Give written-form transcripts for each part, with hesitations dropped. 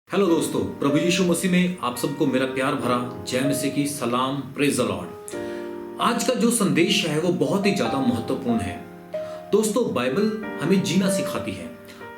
Hello दोस्तों, प्रभु यीशु मसीह में आप सबको मेरा प्यार भरा जय मसीह की सलाम। Praise the Lord. आज का जो संदेश है वो बहुत ही ज्यादा महत्वपूर्ण है। दोस्तों, बाइबल हमें जीना सिखाती है।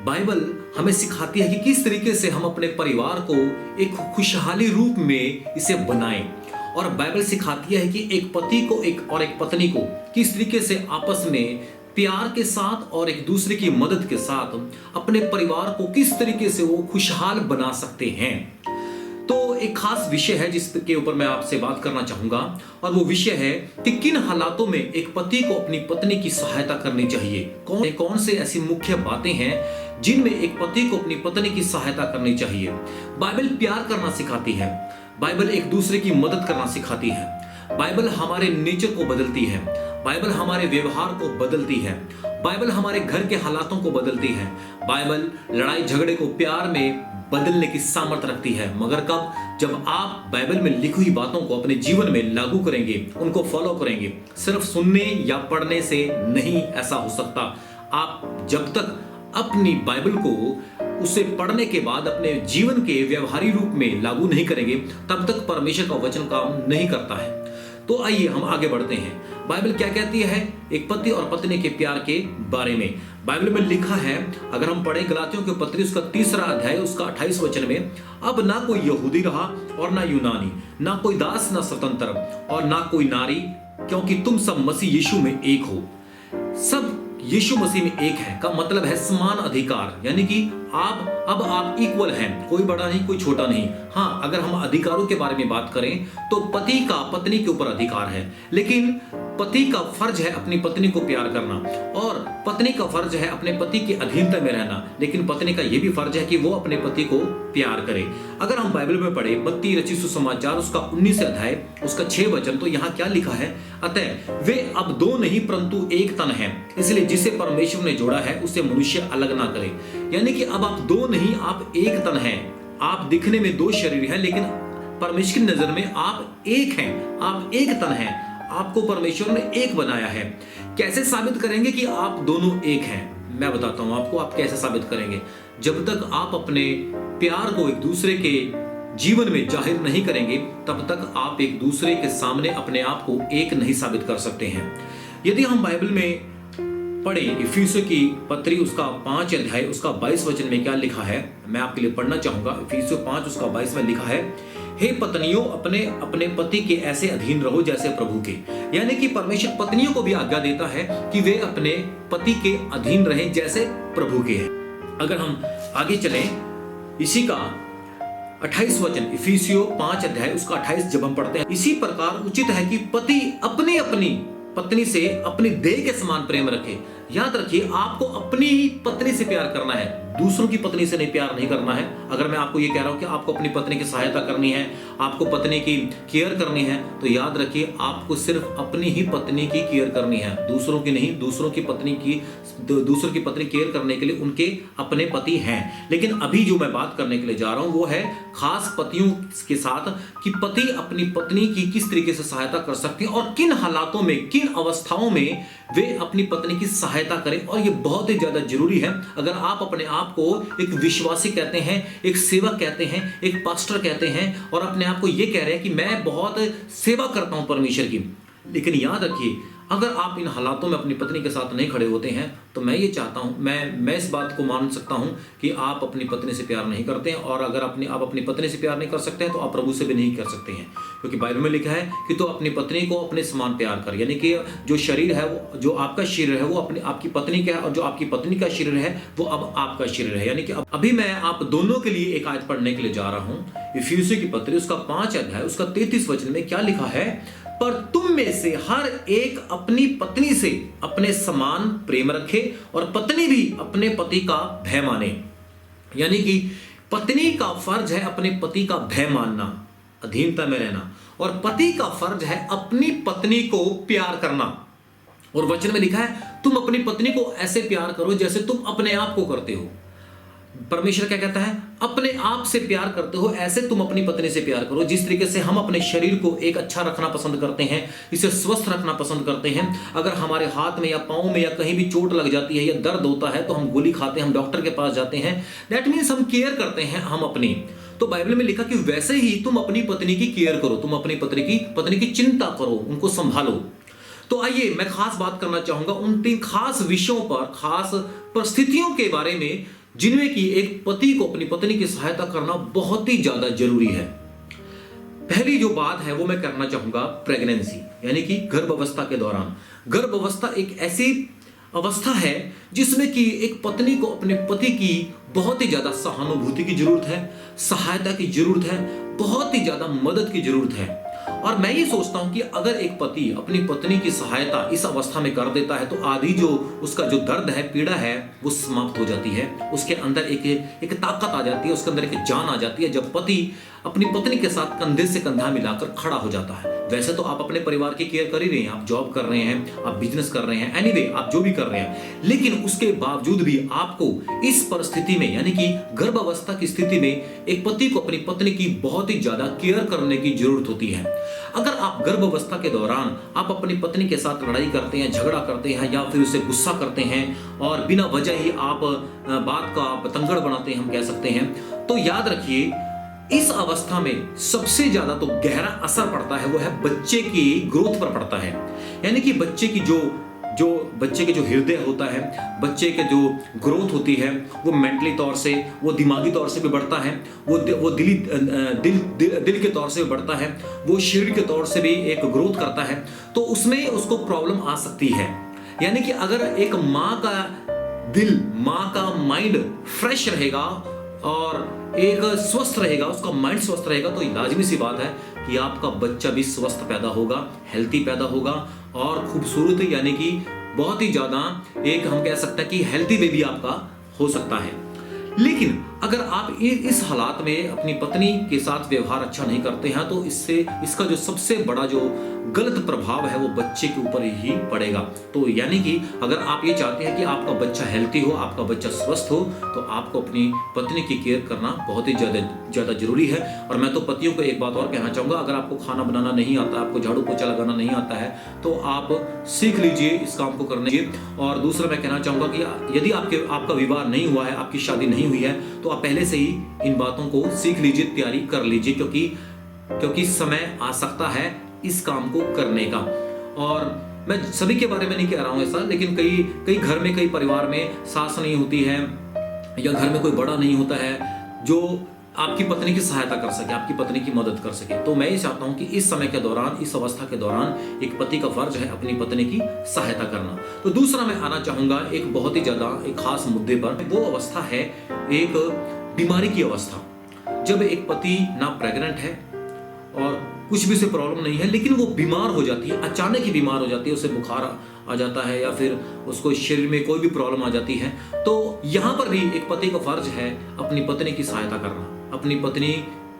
बाइबल हमें सिखाती है कि किस तरीके से हम अपने परिवार को एक खुशहाली रूप में इसे बनाएं। और बाइबल सिखाती है कि एक पति को एक पत्नी को किस तरीके से आपस में प्यार के साथ और एक दूसरे की मदद के साथ अपने परिवार को किस तरीके से वो खुशहाल बना सकते हैं। तो एक खास विषय है जिसके ऊपर मैं आपसे बात करना चाहूंगा, और वो विषय है कि किन हालातों में एक पति को अपनी पत्नी की सहायता करनी चाहिए। कौन से ऐसी मुख्य बातें हैं जिनमें एक पति को अपनी पत्नी की सहायता करनी चाहिए। बाइबल प्यार करना सिखाती है, बाइबल एक दूसरे की मदद करना सिखाती है, बाइबल हमारे नेचर को बदलती है, बाइबल हमारे व्यवहार को बदलती है, बाइबल हमारे घर के हालातों को बदलती है, बाइबल लड़ाई झगड़े को प्यार में बदलने की सामर्थ्य रखती है। मगर कब? जब आप बाइबल में लिखी हुई बातों को अपने जीवन में लागू करेंगे, उनको फॉलो करेंगे। सिर्फ सुनने या पढ़ने से नहीं ऐसा हो सकता। आप जब तक अपनी बाइबल को उसे पढ़ने के बाद अपने जीवन के व्यवहारिक रूप में लागू नहीं करेंगे, तब तक परमेश्वर का वचन काम नहीं करता है। तो आइए हम आगे बढ़ते हैं। बाइबल क्या कहती है एक पति और पत्नी के प्यार के बारे में। बाइबल में लिखा है, अगर हम पढ़ें गलातियों के पत्री उसका 3 अध्याय उसका 28 वचन में, अब ना कोई यहूदी रहा और ना यूनानी, ना कोई दास ना स्वतंत्र और ना कोई नारी, क्योंकि तुम सब मसीह यीशु में एक हो। सब यीशु मसीह में एक है का मतलब है समान अधिकार, यानी कि अब आप इक्वल हैं, कोई बड़ा नहीं कोई छोटा नहीं। हाँ, अगर हम अधिकारों के बारे में बात करें तो पति का पत्नी के ऊपर अधिकार है, लेकिन पति का फर्ज है अपनी पत्नी को प्यार करना, और पत्नी का फर्ज है अपने पति की अधीनता में रहना। लेकिन पत्नी का यह भी फर्ज है कि वो अपने पति को प्यार करे। अगर हम बाइबल में पढ़े मत्ती रचित सुसमाचार उसका 19 अध्याय उसका 6 वचन, तो यहाँ क्या लिखा है, अतः वे अब दो नहीं परंतु एक तन है, इसलिए जिसे परमेश्वर ने जोड़ा है उसे मनुष्य अलग ना करे। यानी कि अब आप दो नहीं, आप एक तन हैं। आप दिखने में दो शरीर हैं, लेकिन परमेश्वर की नजर में आप एक हैं, आप एक तन हैं। आपको परमेश्वर ने एक बनाया है। कैसे साबित करेंगे कि आप दोनों एक हैं? मैं बताता हूं आपको आप कैसे साबित करेंगे। जब तक आप अपने प्यार को एक दूसरे के जीवन में जाहिर नहीं करेंगे, तब तक आप एक दूसरे के सामने अपने आप को एक नहीं साबित कर सकते हैं। यदि हम बाइबल में पढ़े इफिसियों की पत्री उसका 5 अध्याय उसका 22 वचन में क्या लिखा है, मैं आपके लिए पढ़ना चाहूंगा। इफिसियों 5 उसका 22 में लिखा है, हे पत्नियों अपने अपने पति के ऐसे अधीन रहो जैसे प्रभु के। यानी कि परमेश्वर पत्नियों को भी आज्ञा देता है कि वे अपने पति के अधीन रहें जैसे प्रभु के हैं। अगर हम आगे चलें, इसी का 28 वचन इफिसियों 5 अध्याय उसका 28 जब हम पढ़ते हैं, इसी प्रकार उचित है कि पति अपनी अपनी पत्नी से अपनी देह के समान प्रेम रखे। याद रखिए, आपको अपनी ही पत्नी से प्यार करना है, दूसरों की पत्नी से नहीं प्यार नहीं करना है। अगर मैं आपको ये कह रहा हूं कि आपको अपनी पत्नी की सहायता करनी है, आपको पत्नी की केयर करनी है, तो याद रखिए आपको सिर्फ अपनी ही पत्नी की केयर करनी है, दूसरों की नहीं। दूसरों की पत्नी केयर करने के लिए उनके अपने पति हैं। लेकिन अभी जो मैं बात करने के लिए जा रहा हूं वो है खास पतियों के साथ, कि पति अपनी पत्नी की किस तरीके से सहायता कर सकते हैं और किन हालातों में, किन अवस्थाओं में वे अपनी पत्नी की सहायता करें। और ये बहुत ही ज्यादा जरूरी है। अगर आप अपने आप को एक विश्वासी कहते हैं, एक सेवक कहते हैं, एक पास्टर कहते हैं, और अपने आप को ये कह रहे हैं कि मैं बहुत सेवा करता हूं परमेश्वर की, लेकिन याद रखिए अगर आप इन हालातों में अपनी पत्नी के साथ नहीं खड़े होते हैं, तो मैं ये चाहता हूं, मैं इस बात को मान सकता हूं कि आप अपनी पत्नी से प्यार नहीं करते हैं। और अगर आप अपनी पत्नी से प्यार नहीं कर सकते हैं, तो आप प्रभु से भी नहीं कर सकते हैं। क्योंकि बाइबल में लिखा है कि तो अपनी पत्नी को अपने समान प्यार कर। यानी कि जो शरीर है, वो जो आपका शरीर है वो आपकी पत्नी का है, और जो आपकी पत्नी का शरीर है वो अब आपका शरीर है। यानी कि अभी मैं आप दोनों के लिए एक आयत पढ़ने के लिए जा रहा हूं। इफिसियों की पत्री उसका 5 अध्याय उसका 33 वचन में क्या लिखा है, पर तुम में से हर एक अपनी पत्नी से अपने समान प्रेम रखे और पत्नी भी अपने पति का भय माने। यानी कि पत्नी का फर्ज है अपने पति का भय मानना, अधीनता में रहना, और पति का फर्ज है अपनी पत्नी को प्यार करना। और वचन में लिखा है, तुम अपनी पत्नी को ऐसे प्यार करो जैसे तुम अपने आप को करते हो। परमेश्वर क्या कहता है, अपने आप से प्यार करते हो ऐसे तुम अपनी पत्नी से प्यार करो। जिस तरीके से हम अपने शरीर को एक अच्छा रखना पसंद करते हैं, इसे स्वस्थ रखना पसंद करते हैं, अगर हमारे हाथ में या पाँव में या कहीं भी चोट लग जाती है या दर्द होता है तो हम गोली खाते हैं, हम डॉक्टर के पास जाते हैं, दैट मीन्स हम केयर करते हैं हम अपनी। तो बाइबल में लिखा कि वैसे ही तुम अपनी पत्नी की केयर करो, तुम अपनी पत्नी की चिंता करो, उनको संभालो। तो आइए मैं खास बात करना चाहूंगा उन 3 खास विषयों पर, खास परिस्थितियों के बारे में जिनमें कि एक पति को अपनी पत्नी की सहायता करना बहुत ही ज्यादा जरूरी है। पहली जो बात है वो मैं करना चाहूंगा प्रेगनेंसी, यानी कि गर्भावस्था के दौरान। गर्भावस्था एक ऐसी अवस्था है जिसमें कि एक पत्नी को अपने पति की बहुत ही ज्यादा सहानुभूति की जरूरत है, सहायता की जरूरत है, बहुत ही ज्यादा मदद की जरूरत है। और मैं ये सोचता हूं कि अगर एक पति अपनी पत्नी की सहायता इस अवस्था में कर देता है तो आधी जो उसका जो दर्द है, पीड़ा है, वो समाप्त हो जाती है। उसके अंदर एक ताकत आ जाती है, उसके अंदर एक जान आ जाती है जब पति अपनी पत्नी के साथ कंधे से कंधा मिलाकर खड़ा हो जाता है। वैसे तो आप अपने परिवार की केयर कर ही रहे हैं, आप जॉब कर रहे हैं, आप बिजनेस कर रहे हैं, एनीवे आप जो भी कर रहे हैं, लेकिन उसके बावजूद भी आपको इस परिस्थिति में, यानी कि गर्भावस्था की स्थिति में एक pति को अपनी पत्नी की बहुत ही ज्यादा केयर करने की जरूरत होती है। अगर आप गर्भावस्था के दौरान आप अपनी पत्नी के साथ लड़ाई करते हैं, झगड़ा करते हैं या फिर उसे गुस्सा करते हैं और बिना वजह ही आप बात का पतंगड़ बनाते हैं, हम कह सकते हैं, तो याद रखिए इस अवस्था में सबसे ज्यादा तो गहरा असर पड़ता है वो है बच्चे की ग्रोथ पर पड़ता है। यानी कि बच्चे की बच्चे के जो हृदय होता है, बच्चे के जो ग्रोथ होती है, वो मेंटली तौर से, वो दिमागी तौर से भी बढ़ता है, वो दिल के तौर से भी बढ़ता है, वो शरीर के तौर से भी एक ग्रोथ करता है। तो उसमें उसको प्रॉब्लम आ सकती है। यानी कि अगर एक माँ का दिल, माँ का माइंड फ्रेश रहेगा और एक स्वस्थ रहेगा, उसका माइंड स्वस्थ रहेगा, तो लाजमी सी बात है कि आपका बच्चा भी स्वस्थ पैदा होगा, हेल्थी पैदा होगा और खूबसूरत, यानी कि बहुत ही ज्यादा एक हम कह सकते हैं कि हेल्थी बेबी आपका हो सकता है। लेकिन अगर आप इस हालात में अपनी पत्नी के साथ व्यवहार अच्छा नहीं करते हैं तो इसका जो सबसे बड़ा जो गलत प्रभाव है वो बच्चे के ऊपर ही पड़ेगा। तो यानी कि अगर आप ये चाहते हैं कि आपका बच्चा हेल्थी हो, आपका बच्चा स्वस्थ हो, तो आपको अपनी पत्नी की केयर करना बहुत ही ज्यादा जरूरी है। और मैं तो पतियों को एक बात और कहना चाहूंगा, अगर आपको खाना बनाना नहीं आता, आपको झाड़ू पोछा लगाना नहीं आता है, तो आप सीख लीजिए इस काम को करने की। और दूसरा मैं कहना चाहूंगा कि यदि आपका विवाह नहीं हुआ है, आपकी शादी नहीं हुई है, तो आप पहले से ही इन बातों को सीख लीजिए, तैयारी कर लीजिए, क्योंकि समय आ सकता है इस काम को करने का। और मैं सभी के बारे में नहीं कह रहा हूं ऐसा, लेकिन कई घर में, कई परिवार में सास नहीं होती है या घर में कोई बड़ा नहीं होता है जो आपकी पत्नी की सहायता कर सके, आपकी पत्नी की मदद कर सके। तो मैं ये चाहता हूं कि इस समय के दौरान, इस अवस्था के दौरान एक पति का फर्ज है अपनी पत्नी की सहायता करना। तो दूसरा मैं आना चाहूंगा एक बहुत ही ज्यादा एक खास मुद्दे पर। वो अवस्था है एक बीमारी की अवस्था, जब एक पति ना प्रेग्नेंट है और कुछ भी से प्रॉब्लम नहीं है, लेकिन वो बीमार हो जाती है, अचानक ही बीमार हो जाती है, उसे बुखार आ जाता है या फिर उसको शरीर में कोई भी प्रॉब्लम आ जाती है। तो यहाँ पर भी एक पति का फर्ज है अपनी पत्नी की सहायता करना, अपनी पत्नी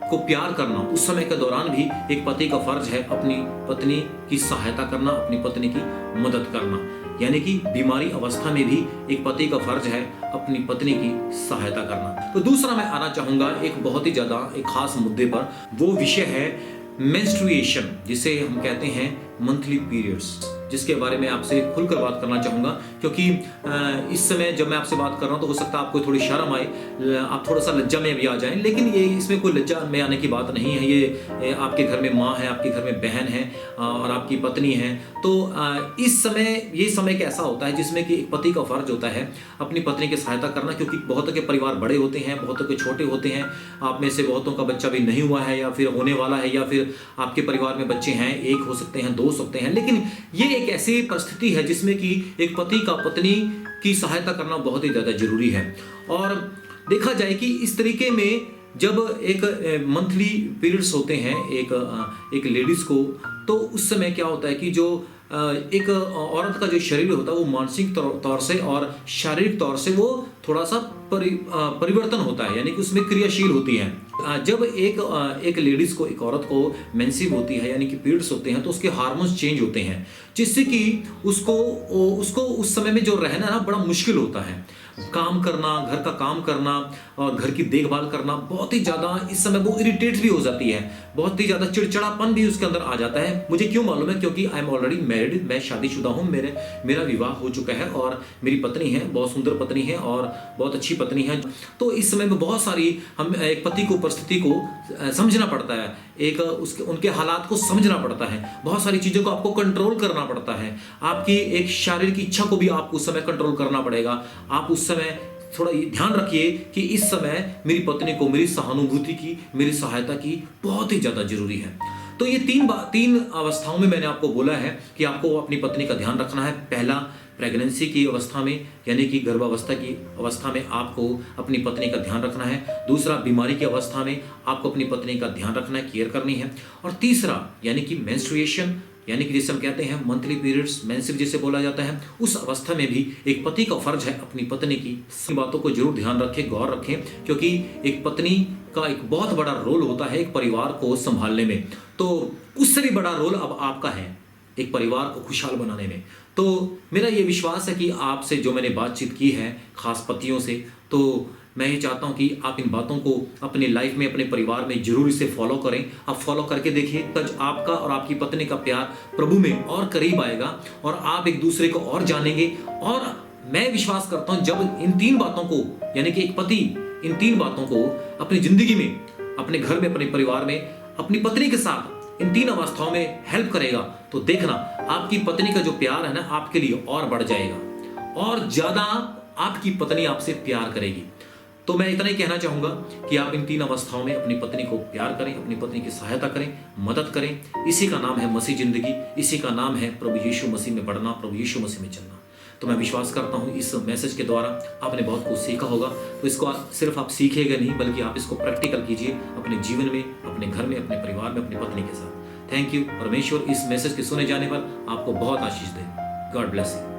को प्यार करना। उस समय के दौरान भी एक पति का फर्ज है अपनी पत्नी की सहायता करना, अपनी पत्नी की मदद करना। यानी कि बीमारी अवस्था में भी एक पति का फर्ज है अपनी पत्नी की सहायता करना। तो दूसरा मैं आना चाहूंगा एक बहुत ही ज्यादा एक खास मुद्दे पर। वो विषय है मेंस्ट्रुएशन, जिसे हम कहते हैं मंथली पीरियड्स, जिसके बारे में आपसे खुलकर बात करना चाहूंगा। क्योंकि इस समय जब मैं आपसे बात कर रहा हूं तो हो सकता है आपको थोड़ी शर्म आए, आप थोड़ा सा लज्जा में भी आ जाएं, लेकिन ये इसमें कोई लज्जा में आने की बात नहीं है। ये आपके घर में माँ है, आपके घर में बहन है और आपकी पत्नी है। तो इस समय ये समय कैसा होता है जिसमें कि एक पति का फर्ज होता है अपनी पत्नी की सहायता करना, क्योंकि बहुतों के परिवार बड़े होते हैं, बहुतों के छोटे होते हैं। आप में से बहुतों का बच्चा भी नहीं हुआ है या फिर होने वाला है, या फिर आपके परिवार में बच्चे हैं, एक हो सकते हैं, 2 हो सकते हैं। लेकिन ये एक ऐसी परिस्थिति है जिसमें कि एक पति का पत्नी की सहायता करना बहुत ही ज्यादा जरूरी है। और देखा जाए कि इस तरीके में जब एक मंथली पीरियड्स होते हैं एक लेडीज को, तो उस समय क्या होता है कि जो एक औरत का जो शरीर होता है वो मानसिक तौर से और शारीरिक तौर से वो थोड़ा सा परिवर्तन होता है, यानी कि उसमें क्रियाशील होती है। जब एक लेडीज को, एक औरत को मेंसिव होती है, यानी कि पीरियड्स होते हैं, तो उसके हार्मोन्स चेंज होते हैं, जिससे कि उसको उस समय में जो रहना ना बड़ा मुश्किल होता है। काम करना, घर का काम करना और घर की देखभाल करना बहुत ही ज़्यादा इस समय वो इरिटेट भी हो जाती है, बहुत ही ज़्यादा चिड़चिड़ापन भी उसके अंदर आ जाता है। मुझे क्यों मालूम है? क्योंकि आई एम ऑलरेडी मैरिड, मैं शादीशुदा हूँ, मेरा विवाह हो चुका है और मेरी पत्नी है, बहुत सुंदर पत्नी है और बहुत अच्छी पत्नी है। तो इस समय में बहुत सारी हम एक पति को परिस्थिति को समझना पड़ता है, एक उसके उनके हालात को समझना पड़ता है, बहुत सारी चीज़ों को आपको कंट्रोल करना पड़ता है, आपकी एक शारीरिक इच्छा को भी आपको उस समय कंट्रोल करना पड़ेगा। आप उस समय थोड़ा ये ध्यान रखिए कि इस समय मेरी पत्नी को मेरी सहानुभूति की, मेरी सहायता की बहुत ही ज़्यादा जरूरी है। तो ये तीन अवस्थाओं में मैंने आपको बोला है कि आपको अपनी पत्नी का ध्यान रखना है। पहला, प्रेगनेंसी की अवस्था में यानी कि गर्भावस्था की अवस्था में आपको अपनी पत्नी का ध्यान रखना है। दूसरा, बीमारी की अवस्था में आपको अपनी पत्नी का ध्यान रखना है, केयर करनी है। और तीसरा यानी कि मेंस्ट्रुएशन यानी कि जिसे हम कहते हैं मंथली पीरियड्स, मेंसिव जिसे बोला जाता है, उस अवस्था में भी एक पति का फर्ज है अपनी पत्नी की बातों को जरूर ध्यान रखें, गौर रखें, क्योंकि एक पत्नी का एक बहुत बड़ा रोल होता है एक परिवार को संभालने में। तो उससे भी बड़ा रोल अब आपका है एक परिवार को खुशहाल बनाने में। तो मेरा ये विश्वास है कि आपसे जो मैंने बातचीत की है खास पतियों से, तो मैं ये चाहता हूँ कि आप इन बातों को अपनी लाइफ में, अपने परिवार में जरूर इसे फॉलो करें। आप फॉलो करके देखिए, तब आपका और आपकी पत्नी का प्यार प्रभु में और करीब आएगा और आप एक दूसरे को और जानेंगे। और मैं विश्वास करता हूँ जब इन तीन बातों को यानी कि एक पति इन तीन बातों को अपनी जिंदगी में, अपने घर में, अपने परिवार में, अपनी पत्नी के साथ इन तीन अवस्थाओं में हेल्प करेगा, तो देखना आपकी पत्नी का जो प्यार है ना आपके लिए और बढ़ जाएगा और ज्यादा आपकी पत्नी आपसे प्यार करेगी। तो मैं इतना ही कहना चाहूंगा कि आप इन तीन अवस्थाओं में अपनी पत्नी को प्यार करें, अपनी पत्नी की सहायता करें, मदद करें। इसी का नाम है मसीह जिंदगी, इसी का नाम है प्रभु यीशु मसीह में बढ़ना, प्रभु यीशु मसीह में चलना। तो मैं विश्वास करता हूँ इस मैसेज के द्वारा आपने बहुत कुछ सीखा होगा। तो इसको सिर्फ आप सीखेंगे नहीं, बल्कि आप इसको प्रैक्टिकल कीजिए अपने जीवन में, अपने घर में, अपने परिवार में, अपनी पत्नी के साथ। Thank you. परमेश्वर इस मैसेज के सुने जाने पर आपको बहुत आशीष दे। God bless you.